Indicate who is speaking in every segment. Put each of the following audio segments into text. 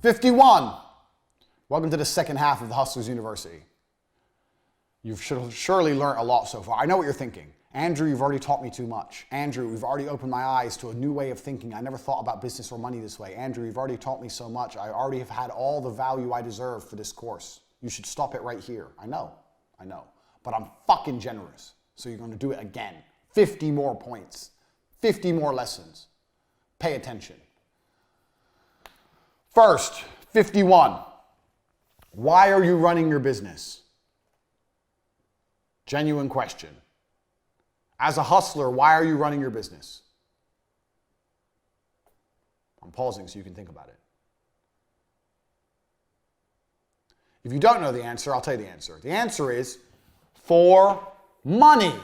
Speaker 1: 51. Welcome to the second half of the Hustlers University. You've surely learned a lot so far. I know what you're thinking. Andrew, you've already taught me too much. Andrew, you've already opened my eyes to a new way of thinking. I never thought about business or money this way. Andrew, you've already taught me so much. I already have had all the value I deserve for this course. You should stop it right here. I know. But I'm fucking generous. So you're going to do it again. 50 more points. 50 more lessons. Pay attention. First, 51. Why are you running your business? Genuine question. As a hustler, why are you running your business? I'm pausing so you can think about it. If you don't know the answer, I'll tell you the answer. The answer is for money.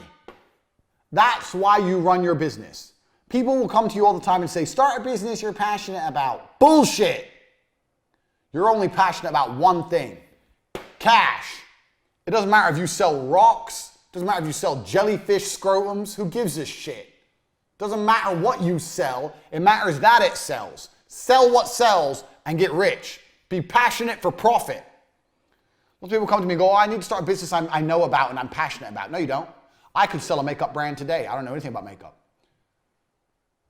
Speaker 1: That's why you run your business. People will come to you all the time and say, start a business you're passionate about. Bullshit. You're only passionate about one thing, cash. It doesn't matter if you sell rocks. It doesn't matter if you sell jellyfish scrotums. Who gives a shit? It doesn't matter what you sell. It matters that it sells. Sell what sells and get rich. Be passionate for profit. Most people come to me and go, I need to start a business I know about and I'm passionate about. No, you don't. I could sell a makeup brand today. I don't know anything about makeup.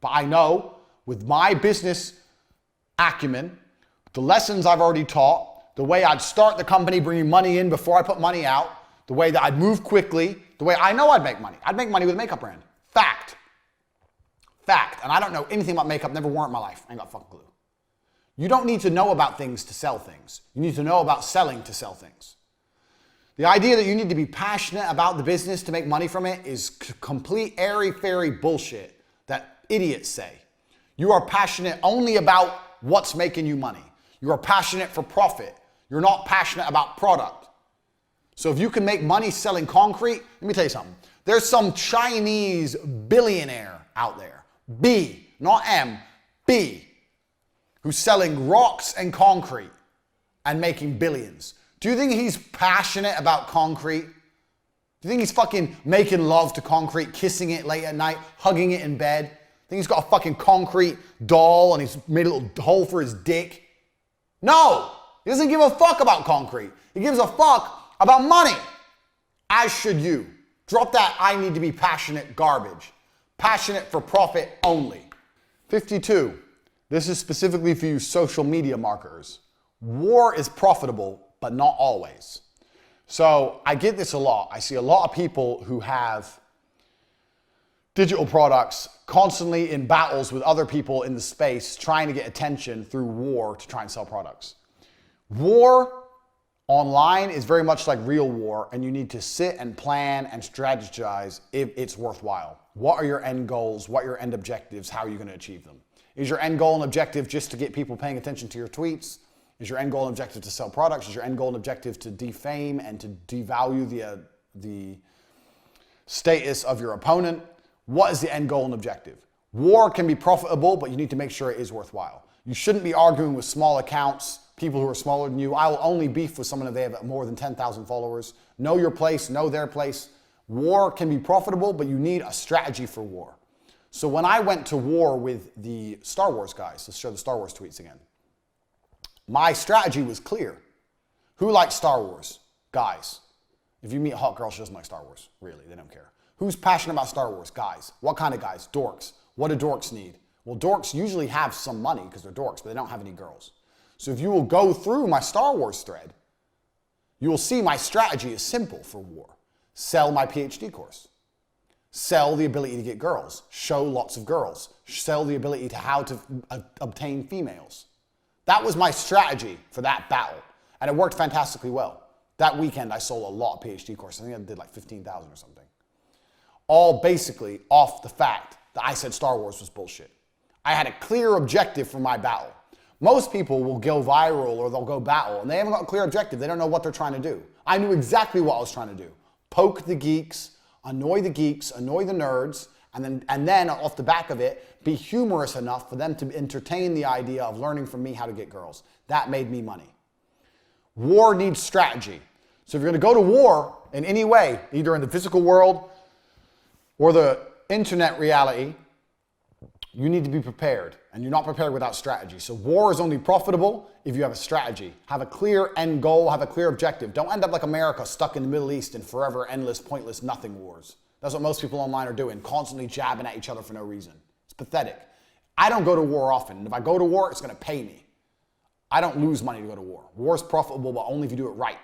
Speaker 1: But I know with my business acumen, the lessons I've already taught, the way I'd start the company bringing money in before I put money out, the way that I'd move quickly, the way I know I'd make money. I'd make money with a makeup brand. Fact. And I don't know anything about makeup, never wore it in my life. I ain't got a fucking clue. You don't need to know about things to sell things. You need to know about selling to sell things. The idea that you need to be passionate about the business to make money from it is complete airy-fairy bullshit that idiots say. You are passionate only about what's making you money. You are passionate for profit. You're not passionate about product. So if you can make money selling concrete, let me tell you something. There's some Chinese billionaire out there, B, not M, B, who's selling rocks and concrete and making billions. Do you think he's passionate about concrete? Do you think he's fucking making love to concrete, kissing it late at night, hugging it in bed? Think he's got a fucking concrete doll and he's made a little hole for his dick? No! He doesn't give a fuck about concrete. He gives a fuck about money. As should you. Drop that I need to be passionate garbage. Passionate for profit only. 52. This is specifically for you social media marketers. War is profitable, but not always. So I get this a lot. I see a lot of people who have digital products constantly in battles with other people in the space trying to get attention through war to try and sell products. War online is very much like real war, and you need to sit and plan and strategize if it's worthwhile. What are your end goals? What are your end objectives? How are you going to achieve them? Is your end goal and objective just to get people paying attention to your tweets? Is your end goal and objective to sell products? Is your end goal and objective to defame and to devalue the status of your opponent? What is the end goal and objective? War can be profitable, but you need to make sure it is worthwhile. You shouldn't be arguing with small accounts, people who are smaller than you. I will only beef with someone if they have more than 10,000 followers. Know your place, know their place. War can be profitable, but you need a strategy for war. So when I went to war with the Star Wars guys, let's show the Star Wars tweets again. My strategy was clear. Who likes Star Wars? Guys. If you meet a hot girl, she doesn't like Star Wars. Really, they don't care. Who's passionate about Star Wars? Guys. What kind of guys? Dorks. What do dorks need? Well, dorks usually have some money because they're dorks, but they don't have any girls. So if you will go through my Star Wars thread, you will see my strategy is simple for war. Sell my PhD course. Sell the ability to get girls. Show lots of girls. Sell the ability to how to obtain females. That was my strategy for that battle. And it worked fantastically well. That weekend, I sold a lot of PhD courses. I think I did like 15,000 or something. All basically off the fact that I said Star Wars was bullshit. I had a clear objective for my battle. Most people will go viral or they'll go battle and they haven't got a clear objective. They don't know what they're trying to do. I knew exactly what I was trying to do. Poke the geeks, annoy the nerds, and then off the back of it, be humorous enough for them to entertain the idea of learning from me how to get girls. That made me money. War needs strategy. So if you're going to go to war in any way, either in the physical world or the internet reality, You need to be prepared, and you're not prepared without strategy. So war is only profitable if you have a strategy. Have a clear end goal, have a clear objective. Don't end up like America, stuck in the Middle East in forever, endless, pointless, nothing wars. That's what most people online are doing, constantly jabbing at each other for no reason. It's pathetic. I don't go to war often, and if I go to war, it's gonna pay me. I don't lose money to go to war. War is profitable, but only if you do it right.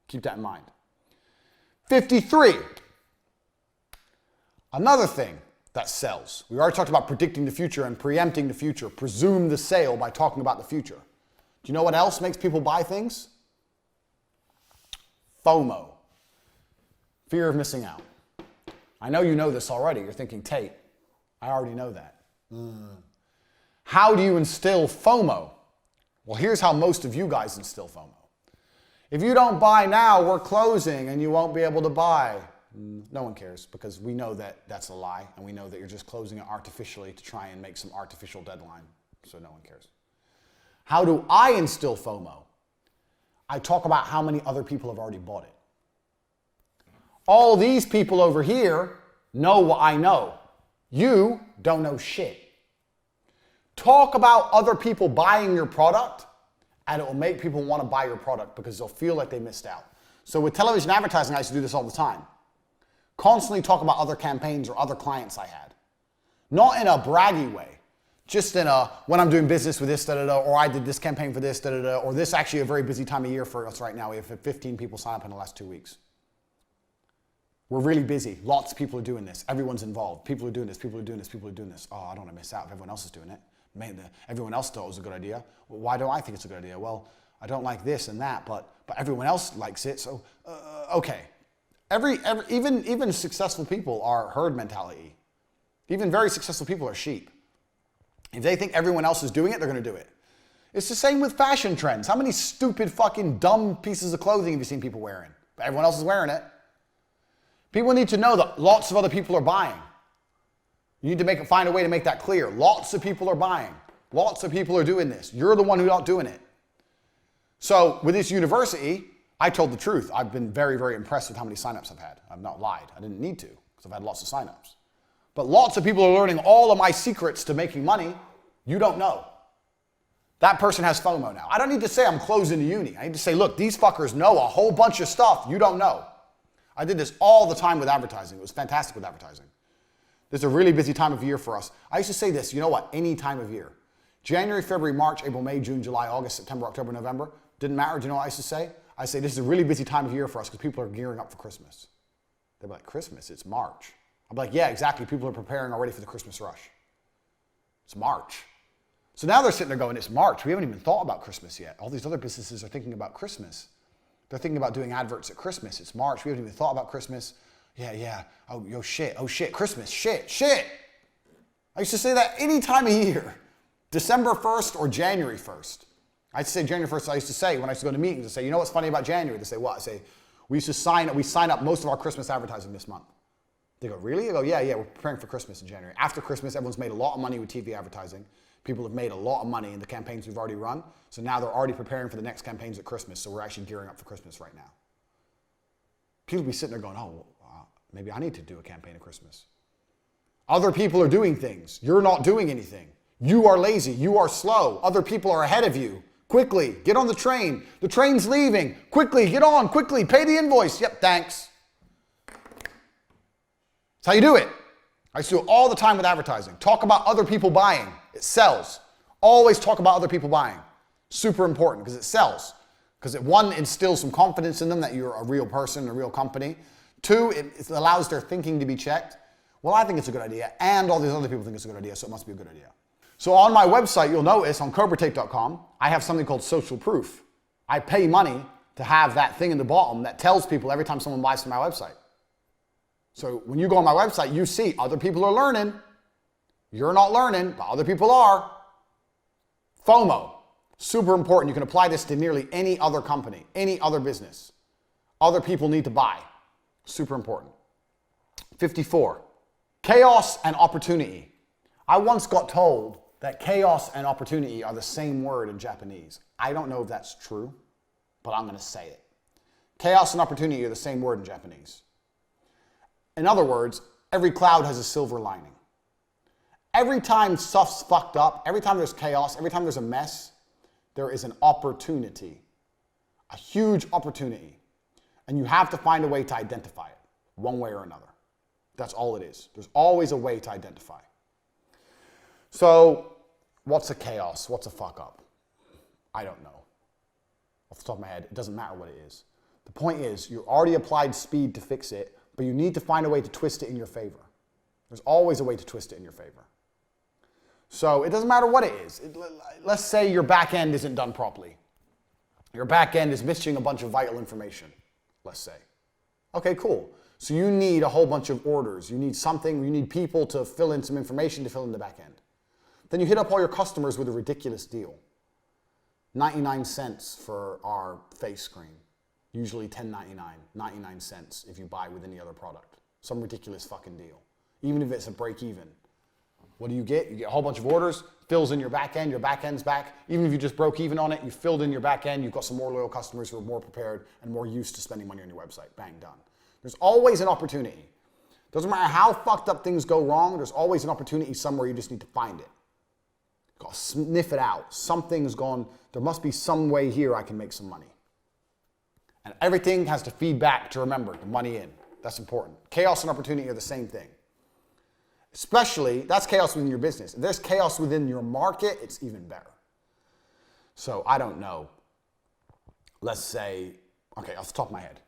Speaker 1: Keep that in mind. 53. Another thing that sells. We already talked about predicting the future and preempting the future. Presume the sale by talking about the future. Do you know what else makes people buy things? FOMO. Fear of missing out. I know you know this already. You're thinking, Tate, I already know that. How do you instill FOMO? Well, here's how most of you guys instill FOMO. If you don't buy now, we're closing and you won't be able to buy. No one cares, because we know that that's a lie, and we know that you're just closing it artificially to try and make some artificial deadline, so no one cares. How do I instill FOMO? I talk about how many other people have already bought it. All these people over here know what I know. You don't know shit. Talk about other people buying your product, and it will make people want to buy your product because they'll feel like they missed out. So with television advertising, I used to do this all the time. Constantly talk about other campaigns or other clients I had. Not in a braggy way, just in a, when I'm doing business with this, da-da-da, or I did this campaign for this, da-da-da, or this actually a very busy time of year for us right now. We have 15 people sign up in the last 2 weeks. We're really busy. Lots of people are doing this. Everyone's involved. People are doing this, people are doing this, people are doing this. Oh, I don't want to miss out if everyone else is doing it. Everyone else thought it was a good idea. Well, why do I think it's a good idea? Well, I don't like this and that, but everyone else likes it, so okay. Even successful people are herd mentality. Even very successful people are sheep. If they think everyone else is doing it, they're going to do it. It's the same with fashion trends. How many stupid, fucking, dumb pieces of clothing have you seen people wearing? But everyone else is wearing it. People need to know that lots of other people are buying. You need to find a way to make that clear. Lots of people are buying. Lots of people are doing this. You're the one who's not doing it. So with this university, I told the truth. I've been very, very impressed with how many signups I've had. I've not lied. I didn't need to, because I've had lots of signups. But lots of people are learning all of my secrets to making money. You don't know. That person has FOMO now. I don't need to say I'm closing the uni. I need to say, look, these fuckers know a whole bunch of stuff you don't know. I did this all the time with advertising. It was fantastic with advertising. This is a really busy time of year for us. I used to say this, you know what, any time of year. January, February, March, April, May, June, July, August, September, October, November. Didn't matter. Do you know what I used to say? I say this is a really busy time of year for us because people are gearing up for Christmas. They'd be like, Christmas? It's March. I'm like, yeah, exactly. People are preparing already for the Christmas rush. It's March. So now they're sitting there going, it's March. We haven't even thought about Christmas yet. All these other businesses are thinking about Christmas. They're thinking about doing adverts at Christmas. It's March. We haven't even thought about Christmas. Yeah. Oh, yo, shit. Oh, shit. Christmas. Shit. I used to say that any time of year. December 1st or January 1st. I used to say January 1st. I used to say, when I used to go to meetings, I say, you know what's funny about January? They say, what? I say, we sign up most of our Christmas advertising this month. They go, really? I go, yeah, we're preparing for Christmas in January. After Christmas, everyone's made a lot of money with TV advertising. People have made a lot of money in the campaigns we've already run. So now they're already preparing for the next campaigns at Christmas. So we're actually gearing up for Christmas right now. People will be sitting there going, oh, maybe I need to do a campaign at Christmas. Other people are doing things. You're not doing anything. You are lazy. You are slow. Other people are ahead of you. Quickly, get on the train. The train's leaving. Quickly, get on. Quickly, pay the invoice. Yep, thanks. That's how you do it. I used to do it all the time with advertising. Talk about other people buying. It sells. Always talk about other people buying. Super important because it sells. Because one, instills some confidence in them that you're a real person, a real company. Two, it allows their thinking to be checked. Well, I think it's a good idea, and all these other people think it's a good idea, so it must be a good idea. So on my website, you'll notice on CobraTake.com, I have something called social proof. I pay money to have that thing in the bottom that tells people every time someone buys from my website. So when you go on my website, you see other people are learning. You're not learning, but other people are. FOMO, super important. You can apply this to nearly any other company, any other business. Other people need to buy. Super important. 54, chaos and opportunity. I once got told that chaos and opportunity are the same word in Japanese. I don't know if that's true, but I'm going to say it. Chaos and opportunity are the same word in Japanese. In other words, every cloud has a silver lining. Every time stuff's fucked up, every time there's chaos, every time there's a mess, there is an opportunity, a huge opportunity. And you have to find a way to identify it, one way or another. That's all it is. There's always a way to identify. So, what's a chaos? What's a fuck up? I don't know. Off the top of my head, it doesn't matter what it is. The point is, you already applied speed to fix it, but you need to find a way to twist it in your favor. There's always a way to twist it in your favor. So, it doesn't matter what it is. Let's say your back end isn't done properly. Your back end is missing a bunch of vital information, let's say. Okay, cool. So you need a whole bunch of orders. You need something, you need people to fill in some information to fill in the back end. Then you hit up all your customers with a ridiculous deal. 99 cents for our face screen. Usually $10.99, 99 cents if you buy with any other product. Some ridiculous fucking deal. Even if it's a break even. What do you get? You get a whole bunch of orders, fills in your back end's back. Even if you just broke even on it, you filled in your back end, you've got some more loyal customers who are more prepared and more used to spending money on your website. Bang, done. There's always an opportunity. Doesn't matter how fucked up things go wrong, there's always an opportunity somewhere, you just need to find it. You've got to sniff it out. Something's gone, there must be some way here I can make some money. And everything has to feed back to remember, the money in. That's important. Chaos and opportunity are the same thing. Especially, that's chaos within your business. If there's chaos within your market, it's even better. So, I don't know. Let's say, okay, off the top of my head,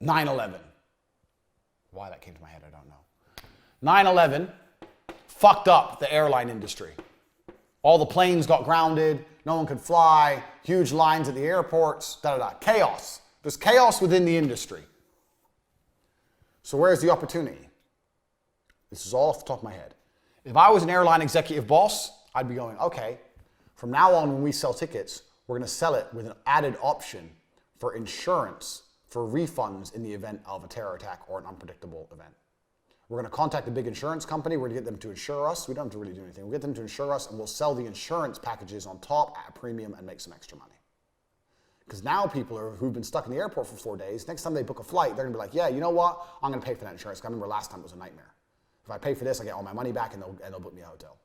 Speaker 1: 9/11. Why that came to my head, I don't know. 9/11 fucked up the airline industry. All the planes got grounded, no one could fly, huge lines at the airports, Chaos. There's chaos within the industry. So where's the opportunity? This is all off the top of my head. If I was an airline executive boss, I'd be going, okay, from now on when we sell tickets, we're going to sell it with an added option for insurance, for refunds in the event of a terror attack or an unpredictable event. We're going to contact a big insurance company. We're going to get them to insure us. We don't have to really do anything. We'll get them to insure us and we'll sell the insurance packages on top at a premium and make some extra money. Because now people who've been stuck in the airport for 4 days, next time they book a flight, they're going to be like, yeah, you know what? I'm going to pay for that insurance. I remember last time it was a nightmare. If I pay for this, I get all my money back and they'll book me a hotel.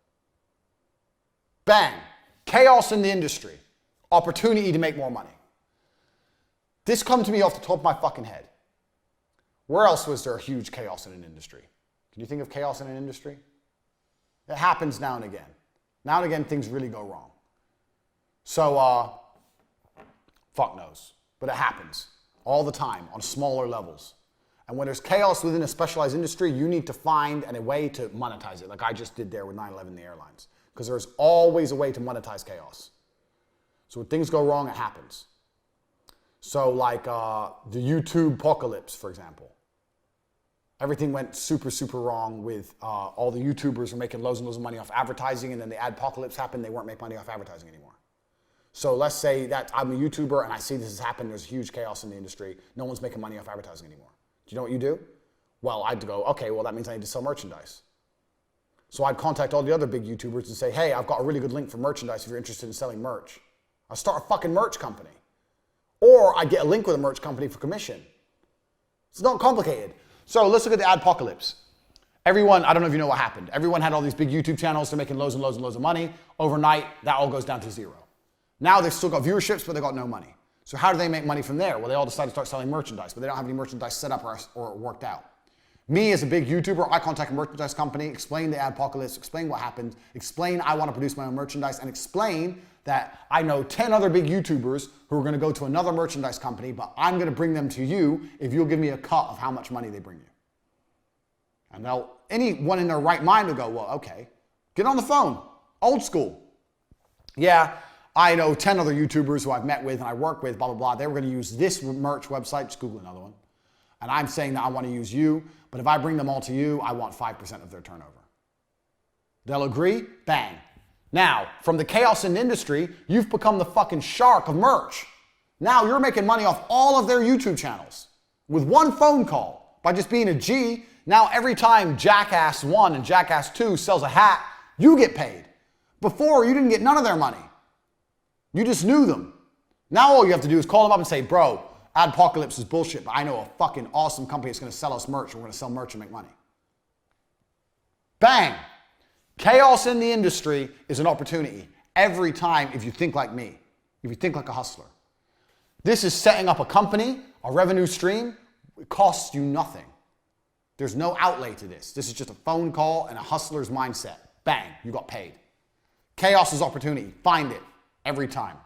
Speaker 1: Bang! Chaos in the industry. Opportunity to make more money. This comes to me off the top of my fucking head. Where else was there a huge chaos in an industry? Can you think of chaos in an industry? It happens now and again. Now and again, things really go wrong. So, fuck knows. But it happens all the time on smaller levels. And when there's chaos within a specialized industry, you need to find a way to monetize it, like I just did there with 9/11 the airlines. Because there's always a way to monetize chaos. So when things go wrong, it happens. So like the YouTube apocalypse, for example. Everything went super, super wrong with all the YouTubers were making loads and loads of money off advertising, and then the apocalypse happened, they weren't making money off advertising anymore. So let's say that I'm a YouTuber and I see this has happened, there's huge chaos in the industry, no one's making money off advertising anymore. Do you know what you do? Well, I'd go, okay, well that means I need to sell merchandise. So I'd contact all the other big YouTubers and say, hey, I've got a really good link for merchandise if you're interested in selling merch. I'll start a fucking merch company. Or I'd get a link with a merch company for commission. It's not complicated. So let's look at the adpocalypse. Everyone, I don't know if you know what happened. Everyone had all these big YouTube channels, they're making loads and loads and loads of money. Overnight, that all goes down to zero. Now they've still got viewerships, but they've got no money. So how do they make money from there? Well, they all decide to start selling merchandise, but they don't have any merchandise set up or worked out. Me as a big YouTuber, I contact a merchandise company, explain the adpocalypse, explain what happened, explain I want to produce my own merchandise, and explain that I know 10 other big YouTubers who are going to go to another merchandise company, but I'm going to bring them to you if you'll give me a cut of how much money they bring you. And now anyone in their right mind will go, well, okay, get on the phone, old school. Yeah, I know 10 other YouTubers who I've met with and I work with, blah, blah, blah. They were going to use this merch website, just Google another one. And I'm saying that I want to use you, but if I bring them all to you, I want 5% of their turnover. They'll agree, bang. Now, from the chaos in the industry, you've become the fucking shark of merch. Now you're making money off all of their YouTube channels with one phone call by just being a G. Now every time Jackass 1 and Jackass 2 sells a hat, you get paid. Before, you didn't get none of their money. You just knew them. Now all you have to do is call them up and say, bro, adpocalypse is bullshit, but I know a fucking awesome company that's going to sell us merch and we're going to sell merch and make money. Bang! Chaos in the industry is an opportunity every time if you think like me, if you think like a hustler. This is setting up a company, a revenue stream. It costs you nothing. There's no outlay to this. This is just a phone call and a hustler's mindset. Bang, you got paid. Chaos is opportunity. Find it every time.